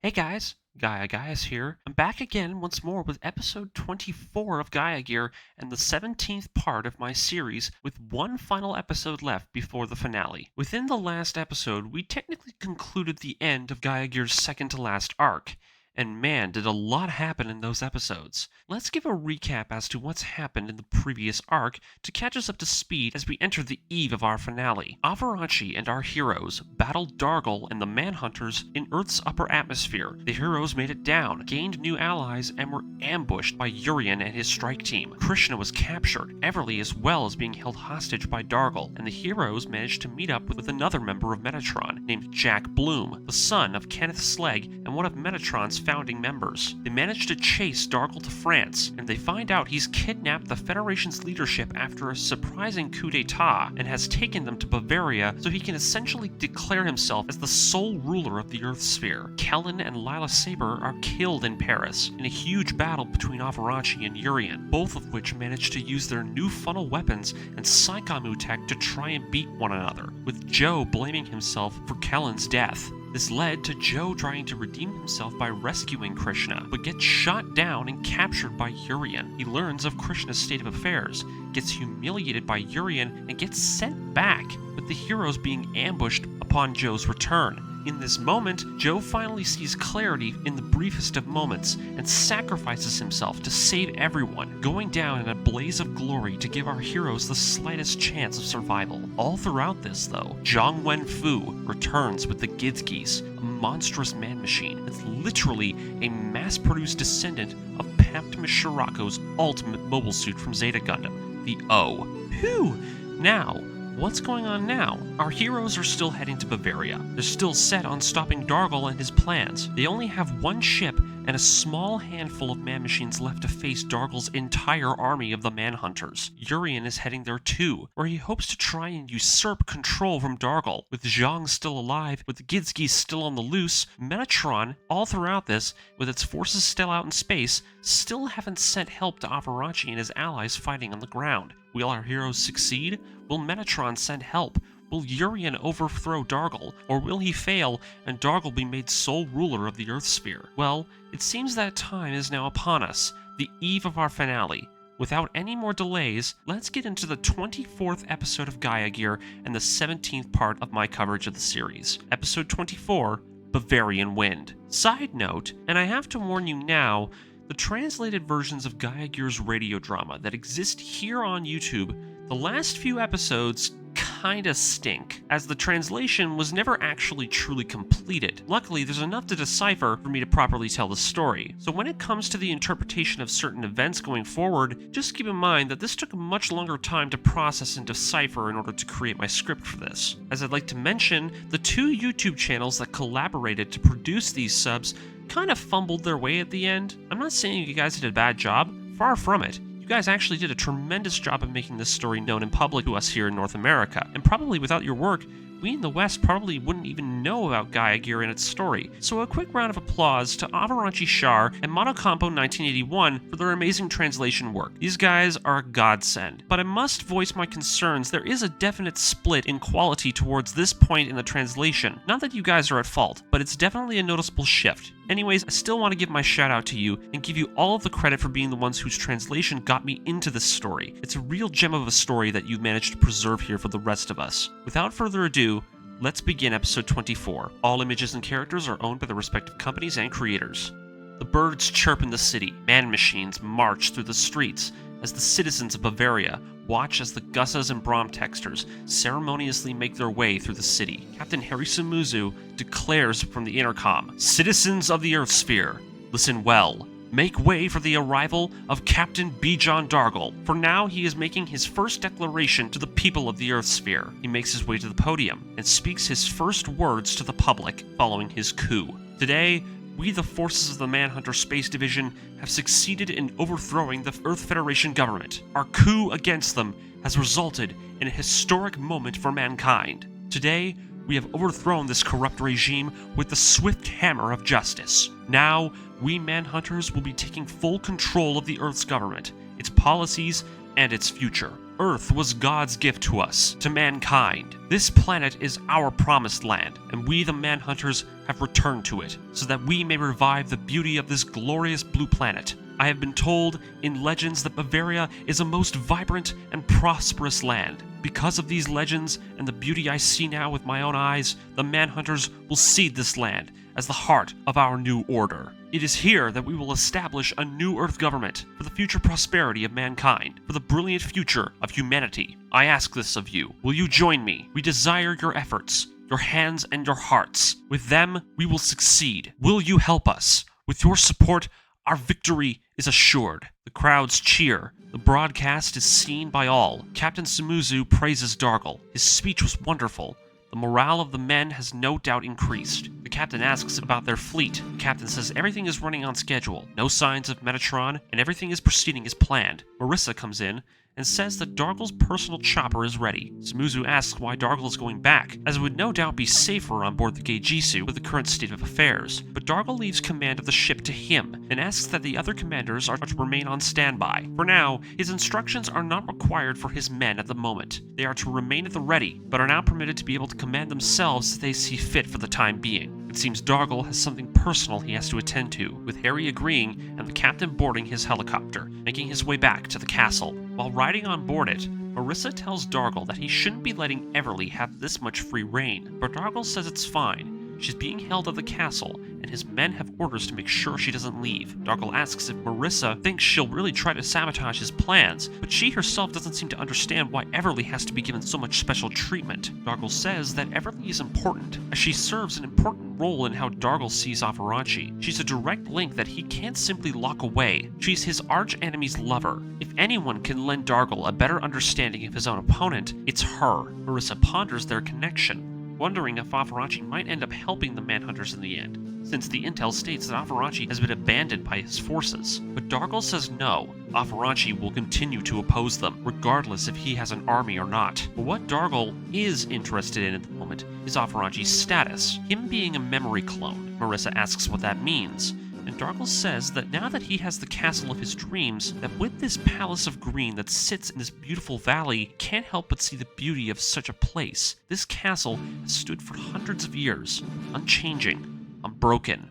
Hey guys, Gaia's here. I'm back again once more with episode 24 of Gaia Gear and the 17th part of my series with one final episode left before the finale. Within the last episode, we technically concluded the end of Gaia Gear's second to last arc. And man, did a lot happen in those episodes. Let's give a recap as to what's happened in the previous arc to catch us up to speed as we enter the eve of our finale. Afari and our heroes battled Dargle and the Manhunters in Earth's upper atmosphere. The heroes made it down, gained new allies, and were ambushed by Yurian and his strike team. Krishna was captured, Everly as well as being held hostage by Dargle, and the heroes managed to meet up with another member of Metatron named Jack Bloom, the son of Kenneth Slegg and one of Metatron's founding members. They manage to chase Dargle to France, and they find out he's kidnapped the Federation's leadership after a surprising coup d'etat and has taken them to Bavaria so he can essentially declare himself as the sole ruler of the Earth sphere. Kellen and Lila Saber are killed in Paris in a huge battle between Afari and Yurian, both of which manage to use their new funnel weapons and Psychomu tech to try and beat one another, with Joe blaming himself for Kellen's death. This led to Joe trying to redeem himself by rescuing Krishna, but gets shot down and captured by Yurian. He learns of Krishna's state of affairs, gets humiliated by Yurian, and gets sent back, with the heroes being ambushed upon Joe's return. In this moment, Joe finally sees clarity in the briefest of moments and sacrifices himself to save everyone, going down in a blaze of glory to give our heroes the slightest chance of survival. All throughout this, though, Zhang Wenfu returns with the Gizgis, a monstrous man-machine that's literally a mass-produced descendant of Paptimus Shirako's ultimate mobile suit from Zeta Gundam, the O. Phew! Now, what's going on now? Our heroes are still heading to Bavaria. They're still set on stopping Dargle and his plans. They only have one ship and a small handful of man-machines left to face Dargle's entire army of the Manhunters. Yurian is heading there too, where he hopes to try and usurp control from Dargle. With Zhang still alive, with the Gizgis still on the loose, Metatron, all throughout this, with its forces still out in space, still haven't sent help to Afari and his allies fighting on the ground. Will our heroes succeed? Will Metatron send help? Will Yurian overthrow Dargle, or will he fail and Dargle be made sole ruler of the Earth sphere? Well, it seems that time is now upon us, the eve of our finale. Without any more delays, let's get into the 24th episode of Gaia Gear and the 17th part of my coverage of the series. Episode 24, Bavarian Wind. Side note, and I have to warn you now, the translated versions of Gaia Gear's radio drama that exist here on YouTube, the last few episodes kinda stink, as the translation was never actually truly completed. Luckily, there's enough to decipher for me to properly tell the story. So when it comes to the interpretation of certain events going forward, just keep in mind that this took a much longer time to process and decipher in order to create my script for this. As I'd like to mention, the two YouTube channels that collaborated to produce these subs kind of fumbled their way at the end. I'm not saying you guys did a bad job, far from it. You guys actually did a tremendous job of making this story known in public to us here in North America, and probably without your work, we in the West probably wouldn't even know about Gaia Gear and its story. So a quick round of applause to Afari Char and Monocompo 1981 for their amazing translation work. These guys are a godsend. But I must voice my concerns. There is a definite split in quality towards this point in the translation. Not that you guys are at fault, but it's definitely a noticeable shift. Anyways, I still want to give my shout out to you and give you all of the credit for being the ones whose translation got me into this story. It's a real gem of a story that you've managed to preserve here for the rest of us. Without further ado, let's begin episode 24. All images and characters are owned by their respective companies and creators. The birds chirp in the city, man-machines march through the streets as the citizens of Bavaria watch as the Gussas and Bromtexters ceremoniously make their way through the city. Captain Harry Sumuzu declares from the intercom, "Citizens of the Earth Sphere, listen well. Make way for the arrival of Captain Bijan Dargle. For now, he is making his first declaration to the people of the Earth Sphere." He makes his way to the podium and speaks his first words to the public following his coup. "Today, we, the forces of the Manhunter Space Division, have succeeded in overthrowing the Earth Federation government. Our coup against them has resulted in a historic moment for mankind. Today, we have overthrown this corrupt regime with the swift hammer of justice. Now, we Manhunters will be taking full control of the Earth's government, its policies, and its future. Earth was God's gift to us, to mankind. This planet is our promised land, and we the Manhunters have returned to it, so that we may revive the beauty of this glorious blue planet. I have been told in legends that Bavaria is a most vibrant and prosperous land. Because of these legends and the beauty I see now with my own eyes, the Manhunters will seed this land as the heart of our new order. It is here that we will establish a new Earth government for the future prosperity of mankind, for the brilliant future of humanity. I ask this of you. Will you join me? We desire your efforts, your hands and your hearts. With them, we will succeed. Will you help us? With your support, our victory is assured. The crowds cheer. The broadcast is seen by all. Captain Sumuzu praises Dargle. His speech was wonderful. The morale of the men has no doubt increased. The captain asks about their fleet. The captain says everything is running on schedule. No signs of Metatron, and everything is proceeding as planned. Marissa comes in and says that Dargle's personal chopper is ready. Sumuzu asks why Dargle is going back, as it would no doubt be safer on board the Geijisu with the current state of affairs. But Dargle leaves command of the ship to him, and asks that the other commanders are to remain on standby. For now, his instructions are not required for his men at the moment. They are to remain at the ready, but are now permitted to be able to command themselves as they see fit for the time being. It seems Dargle has something personal he has to attend to, with Harry agreeing and the captain boarding his helicopter, making his way back to the castle. While riding on board it, Marissa tells Dargle that he shouldn't be letting Everly have this much free reign, but Dargle says it's fine. She's being held at the castle, and his men have orders to make sure she doesn't leave. Dargle asks if Marissa thinks she'll really try to sabotage his plans, but she herself doesn't seem to understand why Everly has to be given so much special treatment. Dargle says that Everly is important, as she serves an important role in how Dargle sees Afari. She's a direct link that he can't simply lock away. She's his arch-enemy's lover. If anyone can lend Dargle a better understanding of his own opponent, it's her. Marissa ponders their connection, wondering if Afari might end up helping the Manhunters in the end, since the intel states that Afari has been abandoned by his forces. But Dargle says no, Afari will continue to oppose them, regardless if he has an army or not. But what Dargle is interested in at the moment is Afari's status, him being a memory clone. Marissa asks what that means, and Dargle says that now that he has the castle of his dreams, that with this palace of green that sits in this beautiful valley, can't help but see the beauty of such a place. This castle has stood for hundreds of years, unchanging, unbroken.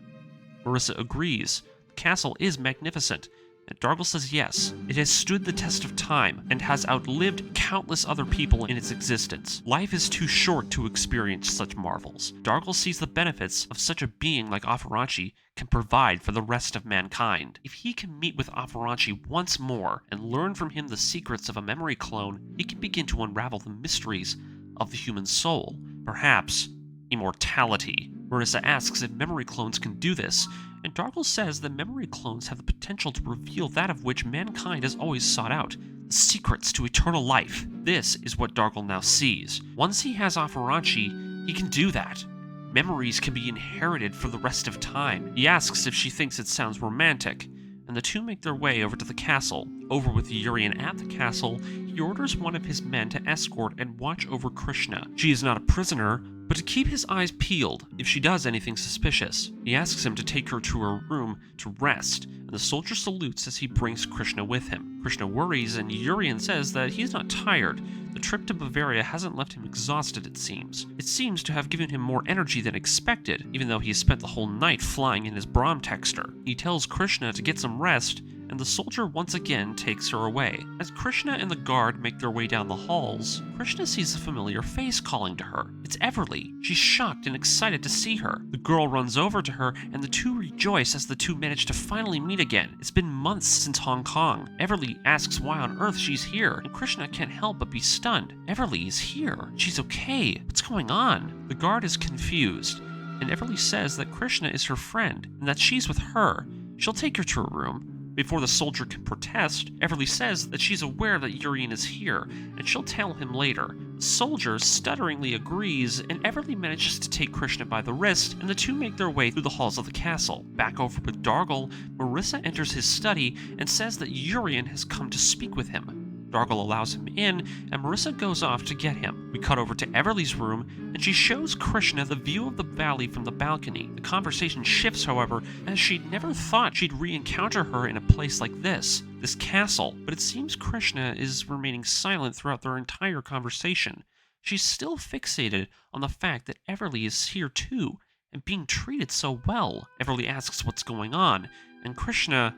Marissa agrees. The castle is magnificent, and Dargle says yes, it has stood the test of time and has outlived countless other people in its existence. Life is too short to experience such marvels. Dargle sees the benefits of such a being like Afari can provide for the rest of mankind. If he can meet with Afari once more and learn from him the secrets of a memory clone, he can begin to unravel the mysteries of the human soul. Perhaps immortality. Marissa asks if memory clones can do this, and Dargle says that memory clones have the potential to reveal that of which mankind has always sought out, the secrets to eternal life. This is what Dargle now sees. Once he has Afari, he can do that. Memories can be inherited for the rest of time. He asks if she thinks it sounds romantic, and the two make their way over to the castle. Over with Yurian at the castle, he orders one of his men to escort and watch over Krishna. She is not a prisoner, but to keep his eyes peeled if she does anything suspicious. He asks him to take her to her room to rest, and the soldier salutes as he brings Krishna with him. Krishna worries, and Yurian says that he's not tired. The trip to Bavaria hasn't left him exhausted, it seems. It seems to have given him more energy than expected, even though he has spent the whole night flying in his Brahm texter. He tells Krishna to get some rest, and the soldier once again takes her away. As Krishna and the guard make their way down the halls, Krishna sees a familiar face calling to her. It's Everly. She's shocked and excited to see her. The girl runs over to her, and the two rejoice as the two manage to finally meet again. It's been months since Hong Kong. Everly asks why on earth she's here, and Krishna can't help but be stunned. Everly is here. She's okay. What's going on? The guard is confused, and Everly says that Krishna is her friend, and that she's with her. She'll take her to her room. Before the soldier can protest, Everly says that she's aware that Yurian is here, and she'll tell him later. The soldier stutteringly agrees, and Everly manages to take Krishna by the wrist, and the two make their way through the halls of the castle. Back over with Dargle, Marissa enters his study and says that Yurian has come to speak with him. Dargle allows him in, and Marissa goes off to get him. We cut over to Everly's room, and she shows Krishna the view of the valley from the balcony. The conversation shifts, however, as she'd never thought she'd re-encounter her in a place like this castle, but it seems Krishna is remaining silent throughout their entire conversation. She's still fixated on the fact that Everly is here too, and being treated so well. Everly asks what's going on, and Krishna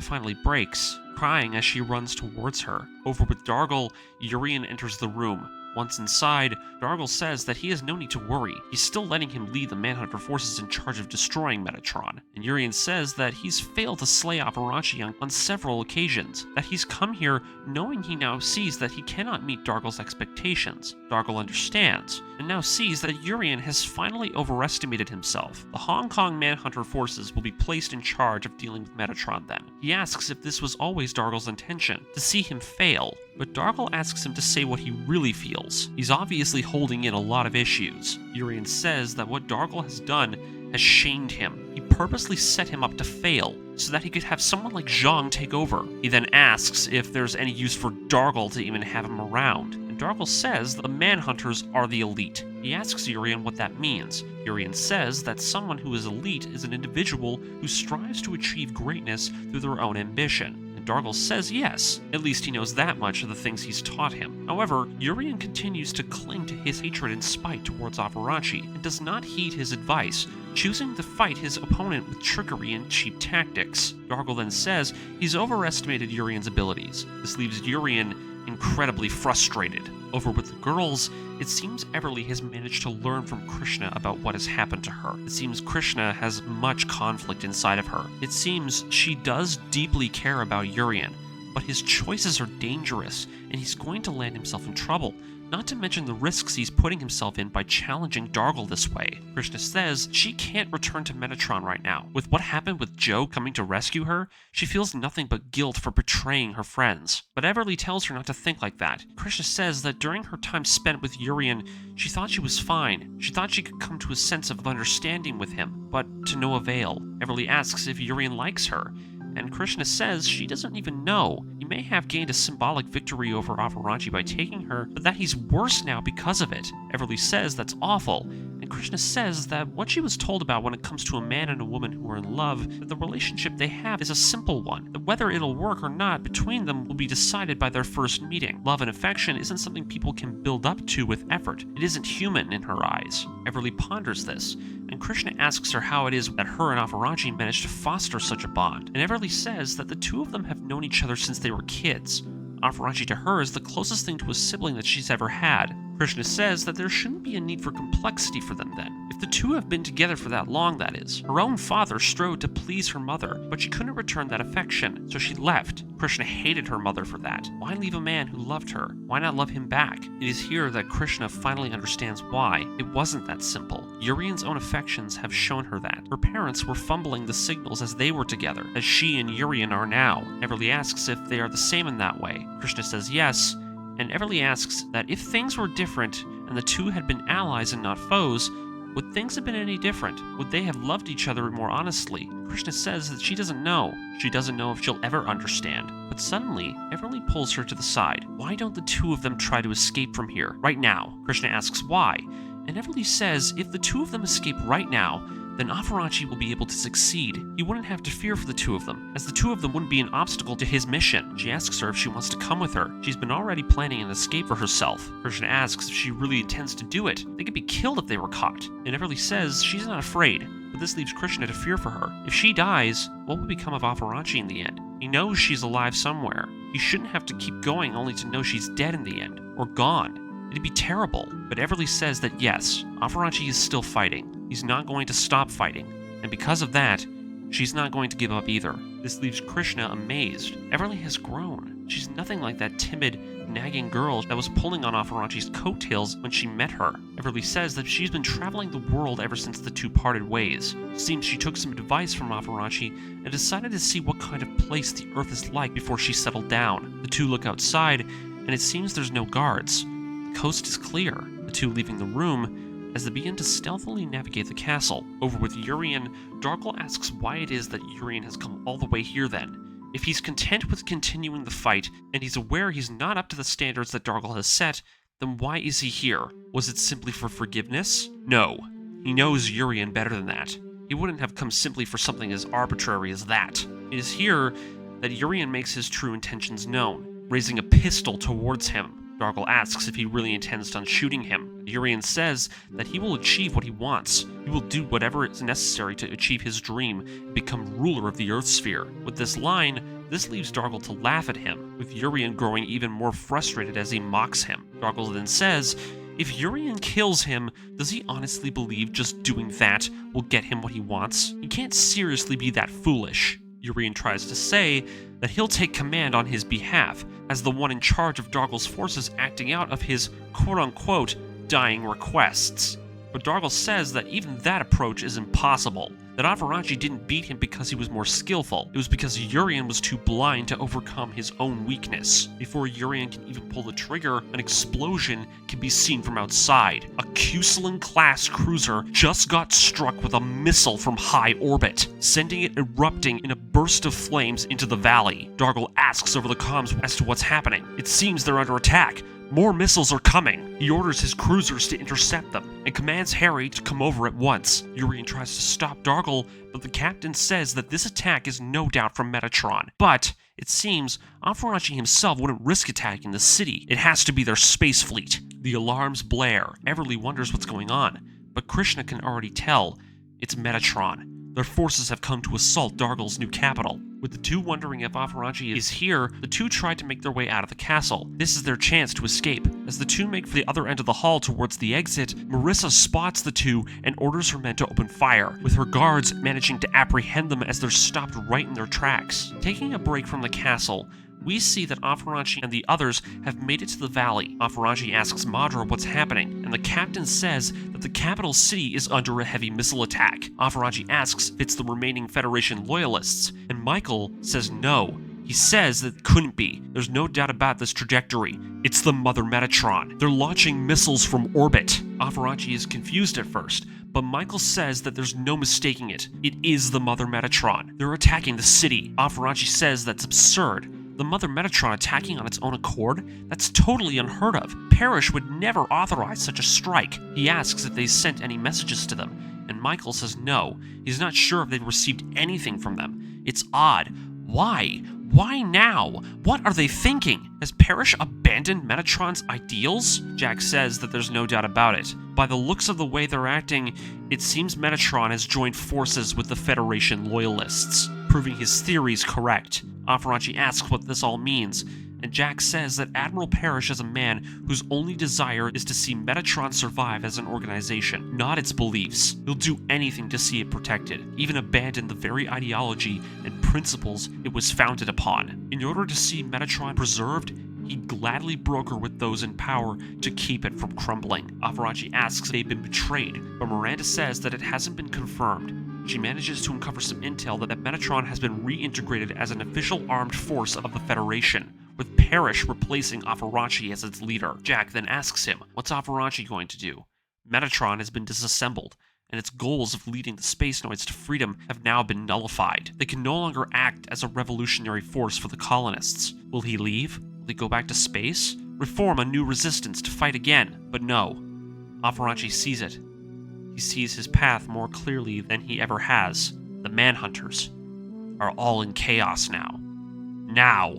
finally breaks, crying as she runs towards her. Over with Dargle, Yurian enters the room. Once inside, Dargle says that he has no need to worry. He's still letting him lead the Manhunter forces in charge of destroying Metatron. And Yurian says that he's failed to slay Afari on several occasions, that he's come here knowing he now sees that he cannot meet Dargle's expectations. Dargle understands, and now sees that Yurian has finally overestimated himself. The Hong Kong Manhunter forces will be placed in charge of dealing with Metatron then. He asks if this was always Dargle's intention, to see him fail, but Dargle asks him to say what he really feels. He's obviously holding in a lot of issues. Yurian says that what Dargle has done has shamed him. He purposely set him up to fail, so that he could have someone like Zhang take over. He then asks if there's any use for Dargle to even have him around, and Dargle says that the Manhunters are the elite. He asks Yurian what that means. Yurian says that someone who is elite is an individual who strives to achieve greatness through their own ambition. Dargle says yes, at least he knows that much of the things he's taught him. However, Yurian continues to cling to his hatred and spite towards Afari, and does not heed his advice, choosing to fight his opponent with trickery and cheap tactics. Dargle then says he's overestimated Yurian's abilities. This leaves Yurian incredibly frustrated. Over with the girls, it seems Everly has managed to learn from Krishna about what has happened to her. It seems Krishna has much conflict inside of her. It seems she does deeply care about Yurian, but his choices are dangerous, and he's going to land himself in trouble. Not to mention the risks he's putting himself in by challenging Dargle this way. Krishna says she can't return to Metatron right now. With what happened with Joe coming to rescue her, she feels nothing but guilt for betraying her friends. But Everly tells her not to think like that. Krishna says that during her time spent with Yurian, she thought she was fine. She thought she could come to a sense of understanding with him, but to no avail. Everly asks if Yurian likes her, and Krishna says she doesn't even know. He may have gained a symbolic victory over Afari by taking her, but that he's worse now because of it. Everly says that's awful, and Krishna says that what she was told about when it comes to a man and a woman who are in love, that the relationship they have is a simple one, that whether it'll work or not between them will be decided by their first meeting. Love and affection isn't something people can build up to with effort. It isn't human in her eyes. Everly ponders this, and Krishna asks her how it is that her and Afari managed to foster such a bond, and Everly says that the two of them have known each other since they were kids. Afari to her is the closest thing to a sibling that she's ever had. Krishna says that there shouldn't be a need for complexity for them then. If the two have been together for that long, that is. Her own father strove to please her mother, but she couldn't return that affection, so she left. Krishna hated her mother for that. Why leave a man who loved her? Why not love him back? It is here that Krishna finally understands why. It wasn't that simple. Yurian's own affections have shown her that. Her parents were fumbling the signals as they were together, as she and Yurian are now. Everly asks if they are the same in that way. Krishna says yes, and Everly asks that if things were different and the two had been allies and not foes, would things have been any different? Would they have loved each other more honestly? Krishna says that she doesn't know. She doesn't know if she'll ever understand. But suddenly, Everly pulls her to the side. Why don't the two of them try to escape from here, right now? Krishna asks why, and Everly says if the two of them escape right now, then Afari will be able to succeed. He wouldn't have to fear for the two of them, as the two of them wouldn't be an obstacle to his mission. She asks her if she wants to come with her. She's been already planning an escape for herself. Krishna asks if she really intends to do it. They could be killed if they were caught. And Everly says she's not afraid, but this leaves Krishna to fear for her. If she dies, what will become of Afari in the end? He knows she's alive somewhere. He shouldn't have to keep going only to know she's dead in the end, or gone. It'd be terrible. But Everly says that yes, Afari is still fighting. He's not going to stop fighting, and because of that, she's not going to give up either. This leaves Krishna amazed. Everly has grown. She's nothing like that timid, nagging girl that was pulling on Afari's coattails when she met her. Everly says that she's been traveling the world ever since the two parted ways. It seems she took some advice from Afari and decided to see what kind of place the Earth is like before she settled down. The two look outside, and it seems there's no guards. The coast is clear. The two leaving the room as they begin to stealthily navigate the castle. Over with Yurian, Dargle asks why it is that Yurian has come all the way here then, If he's content with continuing the fight, and he's aware he's not up to the standards that Dargle has set, then why is he here? Was it simply for forgiveness? No. He knows Yurian better than that. He wouldn't have come simply for something as arbitrary as that. It is here that Yurian makes his true intentions known, raising a pistol towards him. Dargle asks if he really intends on shooting him. Yurian says that he will achieve what he wants. He will do whatever is necessary to achieve his dream and become ruler of the Earth sphere. With this line, this leaves Dargle to laugh at him, with Yurian growing even more frustrated as he mocks him. Dargle then says, if Yurian kills him, does he honestly believe just doing that will get him what he wants? He can't seriously be that foolish. Yurian tries to say that he'll take command on his behalf, as the one in charge of Dargle's forces acting out of his quote-unquote dying requests. But Dargle says that even that approach is impossible, that Afari didn't beat him because he was more skillful. It was because Yurian was too blind to overcome his own weakness. Before Yurian can even pull the trigger, an explosion can be seen from outside. A Cuselin-class cruiser just got struck with a missile from high orbit, sending it erupting in a burst of flames into the valley. Dargle asks over the comms as to what's happening. It seems they're under attack. More missiles are coming. He orders his cruisers to intercept them, and commands Harry to come over at once. Yurian tries to stop Dargle, but the captain says that this attack is no doubt from Metatron. But it seems Afari himself wouldn't risk attacking the city. It has to be their space fleet. The alarms blare. Everly wonders what's going on, but Krishna can already tell. It's Metatron. Their forces have come to assault Dargle's new capital. With the two wondering if Afari is here, the two try to make their way out of the castle. This is their chance to escape. As the two make for the other end of the hall towards the exit, Marissa spots the two and orders her men to open fire, with her guards managing to apprehend them as they're stopped right in their tracks. Taking a break from the castle, we see that Afari and the others have made it to the valley. Afari asks Madra what's happening, and the captain says that the capital city is under a heavy missile attack. Afari asks if it's the remaining Federation loyalists, and Michael says no. He says that it couldn't be. There's no doubt about this trajectory. It's the Mother Metatron. They're launching missiles from orbit. Afari is confused at first, but Michael says that there's no mistaking it. It is the Mother Metatron. They're attacking the city. Afari says that's absurd. The Mother Metatron attacking on its own accord? That's totally unheard of. Parrish would never authorize such a strike. He asks if they sent any messages to them, and Michael says no. He's not sure if they've received anything from them. It's odd. Why? Why now? What are they thinking? Has Parrish abandoned Metatron's ideals? Jack says that there's no doubt about it. By the looks of the way they're acting, it seems Metatron has joined forces with the Federation loyalists, proving his theories correct. Afari asks what this all means, and Jack says that Admiral Parrish is a man whose only desire is to see Metatron survive as an organization, not its beliefs. He'll do anything to see it protected, even abandon the very ideology and principles it was founded upon. In order to see Metatron preserved, he'd gladly broker with those in power to keep it from crumbling. Afari asks if they've been betrayed, but Miranda says that it hasn't been confirmed. She manages to uncover some intel that Metatron has been reintegrated as an official armed force of the Federation, with Parrish replacing Afari as its leader. Jack then asks him, what's Afari going to do? Metatron has been disassembled, and its goals of leading the Space Noids to freedom have now been nullified. They can no longer act as a revolutionary force for the colonists. Will he leave? Will he go back to space? Reform a new resistance to fight again? But no. Afari sees it. He sees his path more clearly than he ever has. The Manhunters are all in chaos now. Now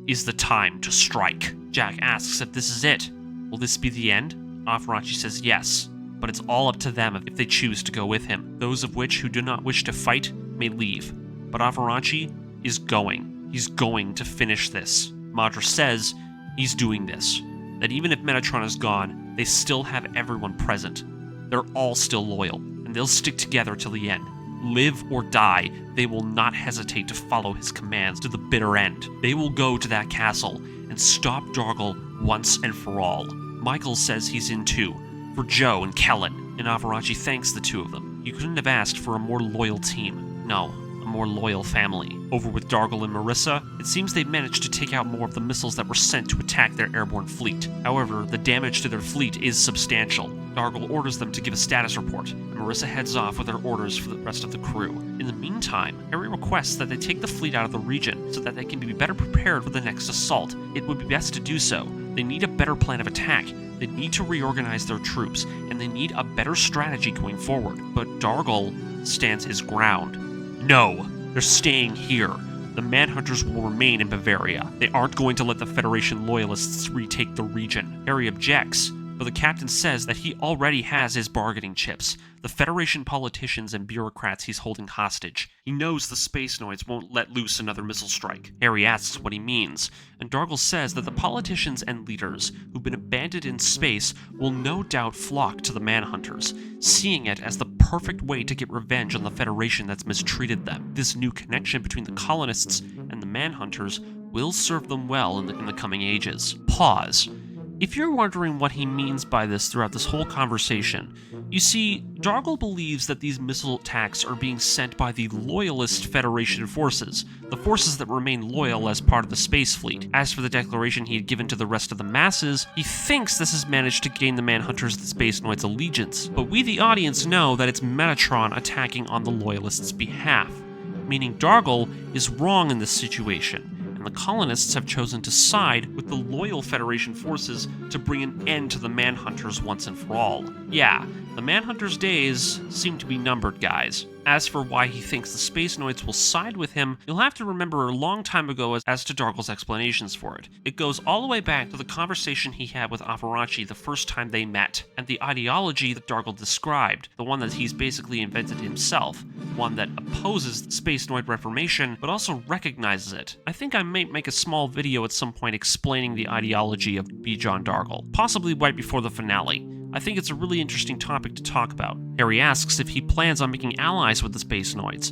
is the time to strike. Jack asks if this is it. Will this be the end? Afari says yes, but it's all up to them if they choose to go with him. Those of which who do not wish to fight may leave. But Afari is going. He's going to finish this. Madra says he's doing this. That even if Metatron is gone, they still have everyone present. They're all still loyal, and they'll stick together till the end. Live or die, they will not hesitate to follow his commands to the bitter end. They will go to that castle and stop Dargle once and for all. Michael says he's in too, for Joe and Kellen, and Afari thanks the two of them. You couldn't have asked for a more loyal team. No, a more loyal family. Over with Dargle and Marissa, it seems they've managed to take out more of the missiles that were sent to attack their airborne fleet. However, the damage to their fleet is substantial. Dargle orders them to give a status report, and Marissa heads off with her orders for the rest of the crew. In the meantime, Harry requests that they take the fleet out of the region so that they can be better prepared for the next assault. It would be best to do so. They need a better plan of attack. They need to reorganize their troops, and they need a better strategy going forward. But Dargle stands his ground. No, they're staying here. The Manhunters will remain in Bavaria. They aren't going to let the Federation loyalists retake the region. Harry objects, but the captain says that he already has his bargaining chips, the Federation politicians and bureaucrats he's holding hostage. He knows the Space Noids won't let loose another missile strike. Harry asks what he means, and Dargle says that the politicians and leaders who've been abandoned in space will no doubt flock to the Manhunters, seeing it as the perfect way to get revenge on the Federation that's mistreated them. This new connection between the colonists and the Manhunters will serve them well in the coming ages. Pause. If you're wondering what he means by this throughout this whole conversation, you see, Dargle believes that these missile attacks are being sent by the Loyalist Federation forces, the forces that remain loyal as part of the Space Fleet. As for the declaration he had given to the rest of the masses, he thinks this has managed to gain the Manhunters the Space Noids' allegiance, but we the audience know that it's Metatron attacking on the Loyalists' behalf, meaning Dargle is wrong in this situation. The colonists have chosen to side with the loyal Federation forces to bring an end to the Manhunters once and for all. Yeah, the Manhunters' days seem to be numbered, guys. As for why he thinks the Space Noids will side with him, you'll have to remember a long time ago as to Dargle's explanations for it. It goes all the way back to the conversation he had with Afari the first time they met, and the ideology that Dargle described, the one that he's basically invented himself, one that opposes the Space Noid Reformation, but also recognizes it. I think I might make a small video at some point explaining the ideology of B. John Dargle, possibly right before the finale. I think it's a really interesting topic to talk about. Harry asks if he plans on making allies with the Space Noids,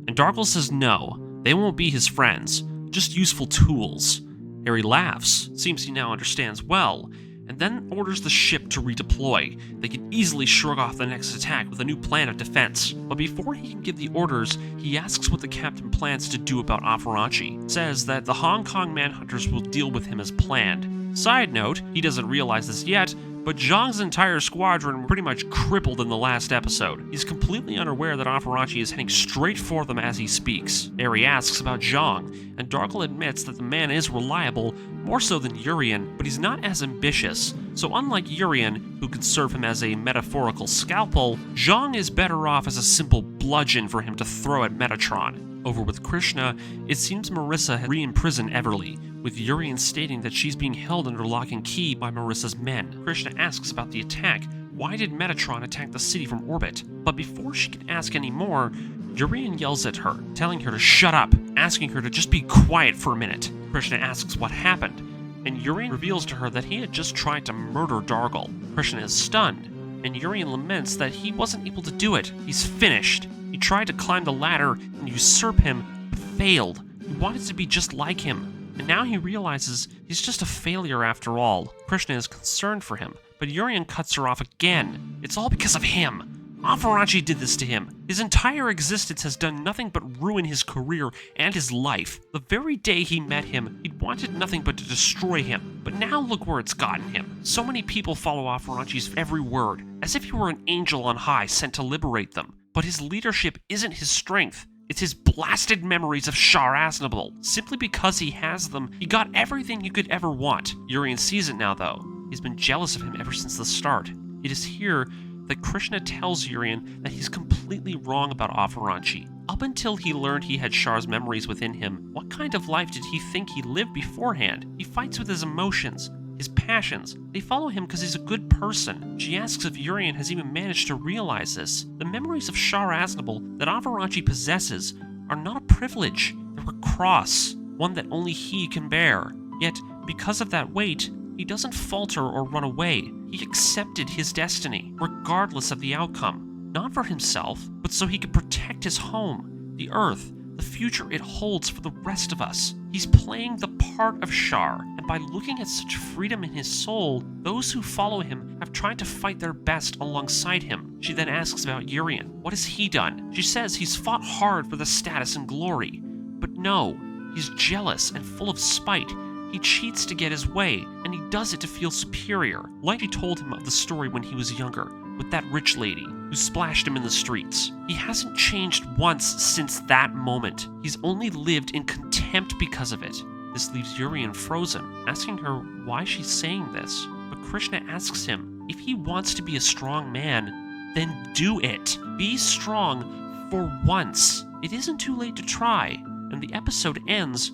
and Dargle says no, they won't be his friends, just useful tools. Harry laughs, seems he now understands well, and then orders the ship to redeploy. They can easily shrug off the next attack with a new plan of defense. But before he can give the orders, he asks what the captain plans to do about Afari. Says that the Hong Kong Manhunters will deal with him as planned. Side note, he doesn't realize this yet, but Zhang's entire squadron were pretty much crippled in the last episode. He's completely unaware that Afari is heading straight for them as he speaks. Harry asks about Zhang, and Dargle admits that the man is reliable, more so than Yurian, but he's not as ambitious. So unlike Yurian, who could serve him as a metaphorical scalpel, Zhang is better off as a simple bludgeon for him to throw at Metatron. Over with Krishna, it seems Marissa had re-imprisoned Everly, with Yurian stating that she's being held under lock and key by Marissa's men. Krishna asks about the attack. Why did Metatron attack the city from orbit? But before she can ask any more, Yurian yells at her, telling her to shut up, asking her to just be quiet for a minute. Krishna asks what happened, and Yurian reveals to her that he had just tried to murder Dargle. Krishna is stunned, and Yurian laments that he wasn't able to do it. He's finished. He tried to climb the ladder and usurp him, but failed. He wanted to be just like him, and now he realizes he's just a failure after all. Krishna is concerned for him, but Yurian cuts her off again. It's all because of him. Afari did this to him. His entire existence has done nothing but ruin his career and his life. The very day he met him, he'd wanted nothing but to destroy him. But now look where it's gotten him. So many people follow Afari's every word, as if he were an angel on high sent to liberate them. But his leadership isn't his strength. It's his blasted memories of Char Aznable. Simply because he has them, he got everything he could ever want. Yurian sees it now, though. He's been jealous of him ever since the start. It is here that Krishna tells Yurian that he's completely wrong about Afari. Up until he learned he had Char's memories within him, what kind of life did he think he lived beforehand? He fights with his emotions, his passions. They follow him because he's a good person. She asks if Yurian has even managed to realize this. The memories of Char Aznable that Afari possesses are not a privilege. They're a cross, one that only he can bear. Yet, because of that weight, he doesn't falter or run away. He accepted his destiny, regardless of the outcome. Not for himself, but so he could protect his home, the Earth, the future it holds for the rest of us. He's playing the part of Char, and by looking at such freedom in his soul, those who follow him have tried to fight their best alongside him. She then asks about Yurian. What has he done? She says he's fought hard for the status and glory. But no, he's jealous and full of spite. He cheats to get his way, and he does it to feel superior, like he told him of the story when he was younger, with that rich lady who splashed him in the streets. He hasn't changed once since that moment. He's only lived in contempt because of it. This leaves Yurian frozen, asking her why she's saying this. But Krishna asks him, if he wants to be a strong man, then do it. Be strong for once. It isn't too late to try. And the episode ends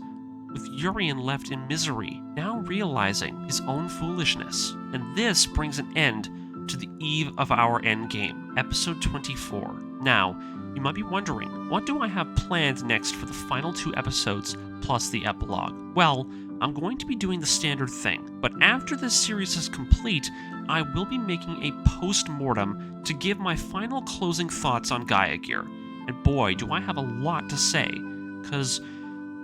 with Yurian left in misery, now realizing his own foolishness. And this brings an end to the eve of our endgame, episode 24. Now, you might be wondering, what do I have planned next for the final 2 episodes plus the epilogue? Well, I'm going to be doing the standard thing, but after this series is complete, I will be making a post-mortem to give my final closing thoughts on Gaia Gear. And boy, do I have a lot to say, because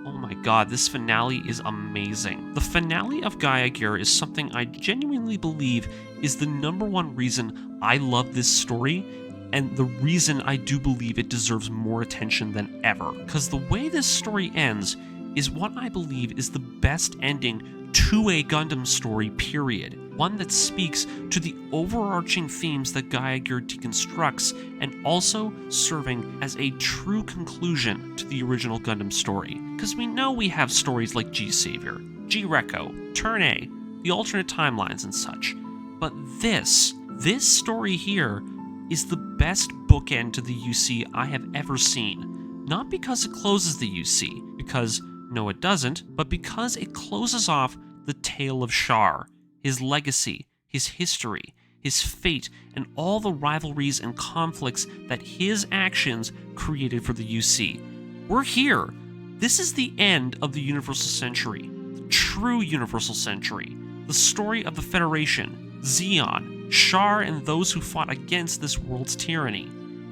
oh my god, this finale is amazing. The finale of Gaia Gear is something I genuinely believe is the #1 reason I love this story, and the reason I do believe it deserves more attention than ever. Because the way this story ends is what I believe is the best ending to a Gundam story, period. One that speaks to the overarching themes that Gaia Gear deconstructs, and also serving as a true conclusion to the original Gundam story. Because we know we have stories like G-Savior, G-Reco, Turn A, the alternate timelines and such. But this story here is the best bookend to the UC I have ever seen. Not because it closes the UC, because no it doesn't, but because it closes off the tale of Char, his legacy, his history, his fate, and all the rivalries and conflicts that his actions created for the UC. We're here. This is the end of the Universal Century, the true Universal Century, the story of the Federation, Zeon, Char, and those who fought against this world's tyranny.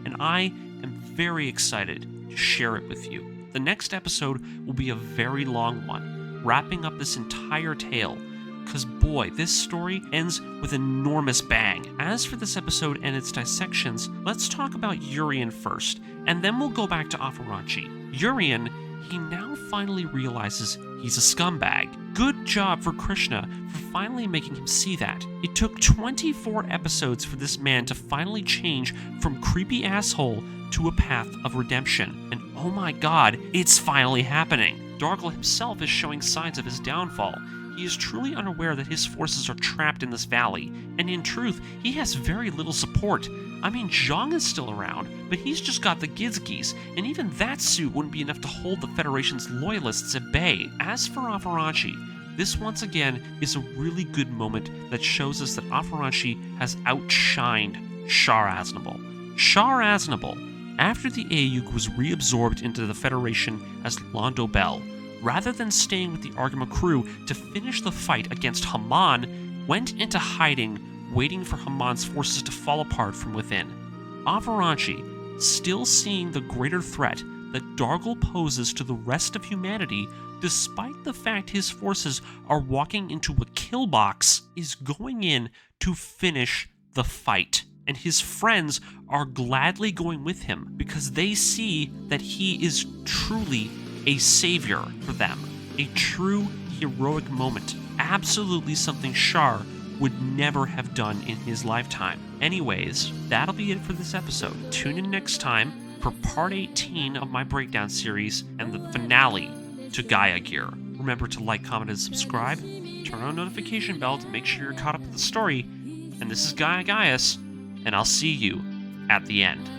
And I am very excited to share it with you. The next episode will be a very long one, wrapping up this entire tale. Because boy, this story ends with an enormous bang. As for this episode and its dissections, let's talk about Yurian first, and then we'll go back to Afari. Yurian, he now finally realizes he's a scumbag. Good job for Krishna for finally making him see that. It took 24 episodes for this man to finally change from creepy asshole to a path of redemption. And oh my god, it's finally happening. Dargle himself is showing signs of his downfall. He is truly unaware that his forces are trapped in this valley, and in truth, he has very little support. I mean, Zhang is still around, but he's just got the Gizgis, and even that suit wouldn't be enough to hold the Federation's loyalists at bay. As for Afari, this once again is a really good moment that shows us that Afari has outshined Char Aznable. Char Aznable, after the Ayuk was reabsorbed into the Federation as Londo Bell, rather than staying with the Argama crew to finish the fight against Haman, went into hiding, waiting for Haman's forces to fall apart from within. Afari, still seeing the greater threat that Dargle poses to the rest of humanity, despite the fact his forces are walking into a kill box, is going in to finish the fight. And his friends are gladly going with him because they see that he is truly a savior for them. A true heroic moment. Absolutely something Char would never have done in his lifetime. Anyways, that'll be it for this episode. Tune in next time for part 18 of my breakdown series and the finale to Gaia Gear. Remember to like, comment, and subscribe. Turn on the notification bell to make sure you're caught up with the story. And this is Gaia Gaius, and I'll see you at the end.